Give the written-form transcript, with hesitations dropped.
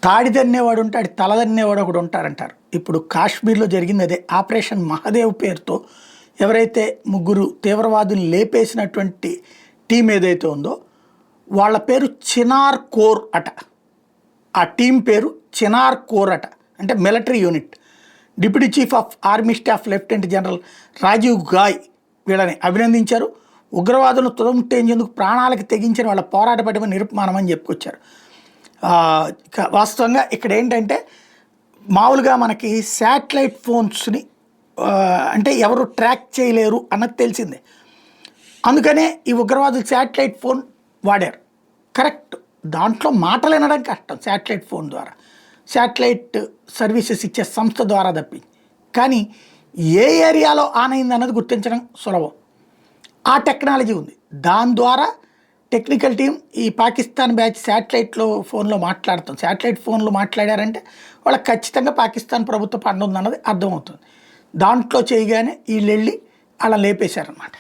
తాడి తన్నేవాడు ఉంటాడు, తల తన్నేవాడు ఒకడు ఉంటారంటారు. ఇప్పుడు కాశ్మీర్లో జరిగింది అదే. ఆపరేషన్ మహదేవ్ పేరుతో ఎవరైతే ముగ్గురు తీవ్రవాదులు లేపేసినటువంటి టీం ఏదైతే ఉందో వాళ్ళ పేరు చినార్ కోర్ అట. ఆ టీం పేరు చినార్ కోర్ అట, అంటే military unit. Deputy chief of army staff lieutenant general Rajiv Ghai వీళ్ళని అభినందించారు. ఉగ్రవాదులను తుదముట్టేందుకు ప్రాణాలకు తెగించిన వాళ్ళ పోరాట పటిమ నిరుపమానమని చెప్పుకొచ్చారు. వాస్తవంగా ఇక్కడ ఏంటంటే మామూలుగా మనకి శాటిలైట్ ఫోన్స్ని అంటే ఎవరు ట్రాక్ చేయలేరు అన్నది తెలిసిందే. అందుకనే ఈ ఉగ్రవాదులు శాటిలైట్ ఫోన్ వాడారు. కరెక్ట్, దాంట్లో మాటలు వినడం కష్టం శాటిలైట్ ఫోన్ ద్వారా, శాటిలైట్ సర్వీసెస్ ఇచ్చే సంస్థ ద్వారా తప్పింది. కానీ ఏ ఏరియాలో ఆన్ అయింది అన్నది గుర్తించడం సులభం. ఆ టెక్నాలజీ ఉంది. దాని ద్వారా టెక్నికల్ టీం ఈ పాకిస్తాన్ బ్యాచ్ శాటిలైట్లో ఫోన్లో మాట్లాడుతాం. శాటిలైట్ ఫోన్లో మాట్లాడారంటే వాళ్ళకి ఖచ్చితంగా పాకిస్తాన్ ప్రభుత్వ పండు ఉందన్నది అర్థమవుతుంది. దాంట్లో చేయగానే వీళ్ళు వెళ్ళి అలా లేపేశారనమాట.